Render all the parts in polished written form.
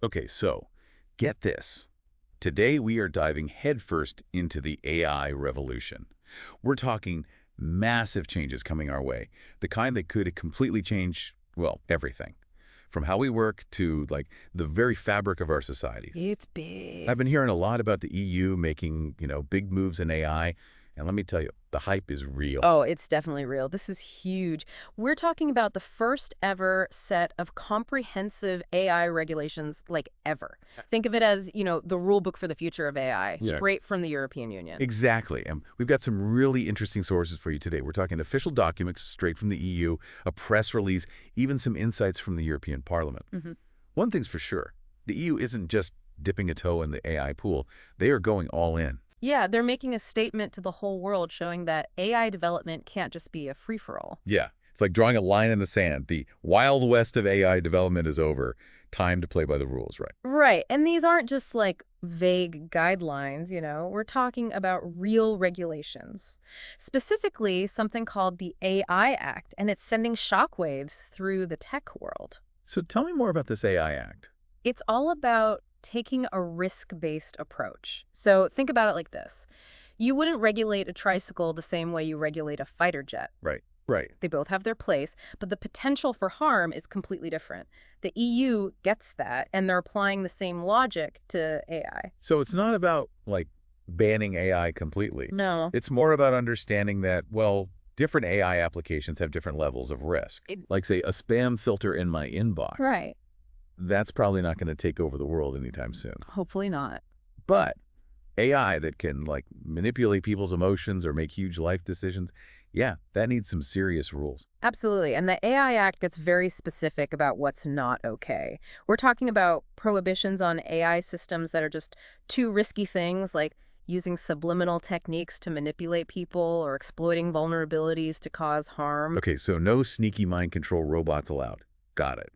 Okay, so get this. Today we are diving headfirst into the AI revolution. We're talking massive changes coming our way, the kind that could completely change, well, everything. From how we work to, like, the very fabric of our societies. It's big. I've been hearing a lot about the EU making, big moves in AI, and let me tell you, the hype is real. Oh, it's definitely real. This is huge. We're talking about the first ever set of comprehensive AI regulations, like ever. Think of it as, the rule book for the future of AI, Yeah. straight from the European Union. Exactly. And we've got some really interesting sources for you today. We're talking official documents straight from the EU, a press release, even some insights from the European Parliament. Hmm. One thing's for sure, the EU isn't just dipping a toe in the AI pool. They are going all in. Yeah, they're making a statement to the whole world showing that AI development can't just be a free-for-all. Yeah. It's like drawing a line in the sand. The Wild West of AI development is over. Time to play by the rules, right? Right. And these aren't just like vague guidelines, We're talking about real regulations. Specifically, something called the AI Act, and it's sending shockwaves through the tech world. So tell me more about this AI Act. It's all about taking a risk-based approach. So think about it like this. You wouldn't regulate a tricycle the same way you regulate a fighter jet. Right. Right. They both have their place, but the potential for harm is completely different. The EU gets that, and they're applying the same logic to AI. So it's not about, like, banning AI completely. No. It's more about understanding that, well, different AI applications have different levels of risk. Like, say, a spam filter in my inbox. Right. That's probably not going to take over the world anytime soon. Hopefully not. But AI that can, like, manipulate people's emotions or make huge life decisions, yeah, that needs some serious rules. Absolutely. And the AI Act gets very specific about what's not okay. We're talking about prohibitions on AI systems that are just too risky things, like using subliminal techniques to manipulate people or exploiting vulnerabilities to cause harm. Okay, so no sneaky mind control robots allowed. Got it.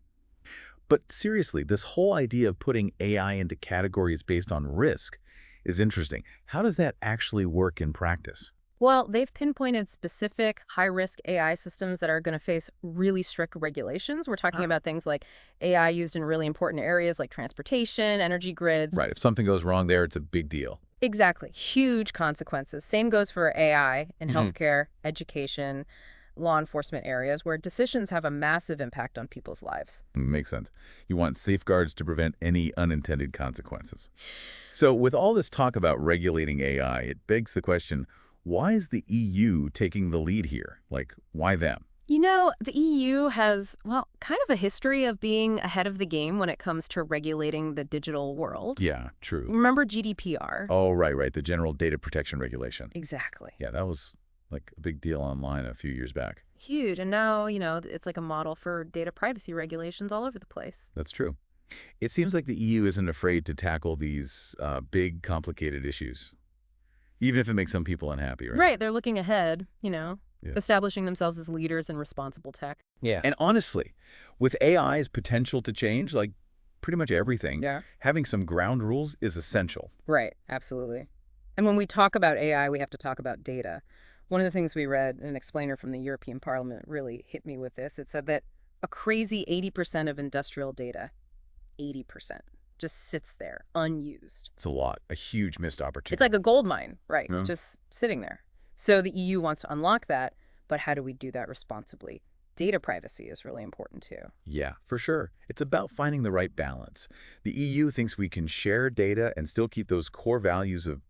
But seriously, this whole idea of putting AI into categories based on risk is interesting. How does that actually work in practice? Well, they've pinpointed specific high-risk AI systems that are going to face really strict regulations. We're talking about things like AI used in really important areas like transportation, energy grids. Right, if something goes wrong there, it's a big deal. Exactly. Huge consequences. Same goes for AI in Mhm. healthcare, education, law enforcement areas where decisions have a massive impact on people's lives. Makes sense. You want safeguards to prevent any unintended consequences. So with all this talk about regulating AI, it begs the question, why is the EU taking the lead here? Like, why them? The EU has, well, kind of a history of being ahead of the game when it comes to regulating the digital world. Yeah, true. Remember GDPR? Oh, right. The General Data Protection Regulation. Exactly. Yeah, that was like a big deal online a few years back. Huge. And now, it's like a model for data privacy regulations all over the place. That's true. It seems like the EU isn't afraid to tackle these big, complicated issues, even if it makes some people unhappy, right? Right. They're looking ahead, Yeah. establishing themselves as leaders in responsible tech. Yeah. And honestly, with AI's potential to change, like pretty much everything, Yeah. having some ground rules is essential. Right. Absolutely. And when we talk about AI, we have to talk about data. One of the things we read, an explainer from the European Parliament really hit me with this. It said that a crazy 80% of industrial data, 80%, just sits there unused. It's a lot, a huge missed opportunity. It's like a gold mine, right? Yeah. Just sitting there. So the EU wants to unlock that, but how do we do that responsibly? Data privacy is really important too. Yeah, for sure. It's about finding the right balance. The EU thinks we can share data and still keep those core values of,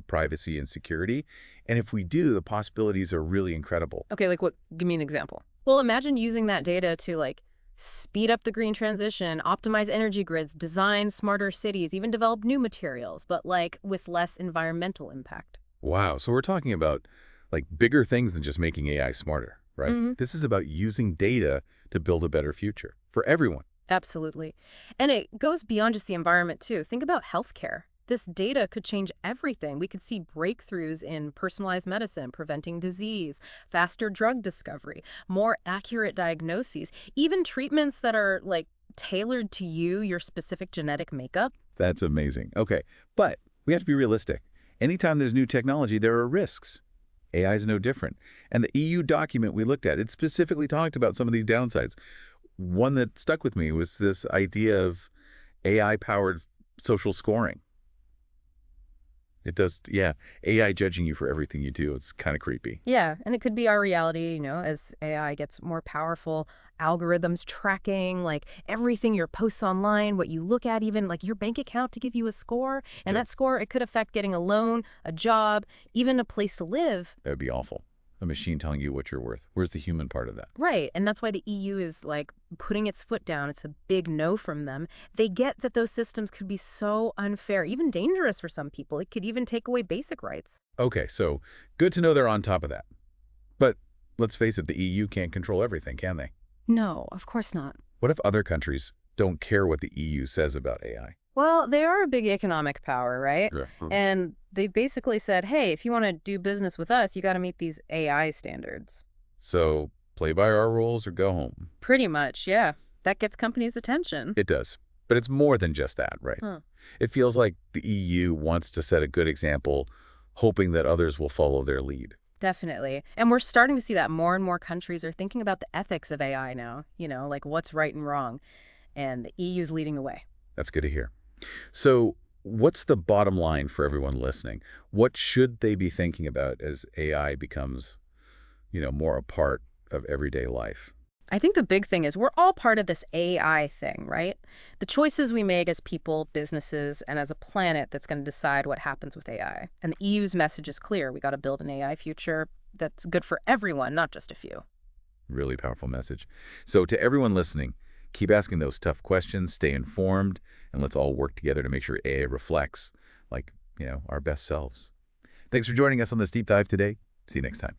privacy and security. And if we do, the possibilities are really incredible. Okay, like what? Give me an example. Well, imagine using that data to speed up the green transition, optimize energy grids, design smarter cities, even develop new materials, but with less environmental impact. Wow. So we're talking about like bigger things than just making AI smarter, right? Mhm. This is about using data to build a better future for everyone. Absolutely. And it goes beyond just the environment too. Think about healthcare. This data could change everything. We could see breakthroughs in personalized medicine, preventing disease, faster drug discovery, more accurate diagnoses, even treatments that are tailored to you, your specific genetic makeup. That's amazing. Okay. But we have to be realistic. Anytime there's new technology, there are risks. AI is no different. And the EU document we looked at, it specifically talked about some of these downsides. One that stuck with me was this idea of AI-powered social scoring. It does, yeah. AI judging you for everything you do. It's kind of creepy. Yeah, and it could be our reality, as AI gets more powerful, algorithms tracking, like everything your posts online, what you look at, even like your bank account to give you a score. And Yep. that score, it could affect getting a loan, a job, even a place to live. That would be awful. A machine telling you what you're worth. Where's the human part of that? Right, and that's why the EU is like putting its foot down. It's a big no from them. They get that those systems could be so unfair, even dangerous for some people. It could even take away basic rights. Okay, so good to know they're on top of that. But let's face it, the EU can't control everything, can they? No, of course not. What if other countries don't care what the EU says about AI? Well, they are a big economic power, right? Yeah. And they basically said, hey, if you want to do business with us, you got to meet these AI standards. So play by our rules or go home. Pretty much, yeah. That gets companies' attention. It does. But it's more than just that, right? Huh. It feels like the EU wants to set a good example, hoping that others will follow their lead. Definitely. And we're starting to see that more and more countries are thinking about the ethics of AI now, like what's right and wrong. And the EU's leading the way. That's good to hear. So what's the bottom line for everyone listening? What should they be thinking about as AI becomes, more a part of everyday life? I think the big thing is we're all part of this AI thing, right? The choices we make as people, businesses, and as a planet that's going to decide what happens with AI. And the EU's message is clear. We got to build an AI future that's good for everyone, not just a few. Really powerful message. So to everyone listening, keep asking those tough questions, stay informed, and let's all work together to make sure AI reflects, like, our best selves. Thanks for joining us on this deep dive today. See you next time.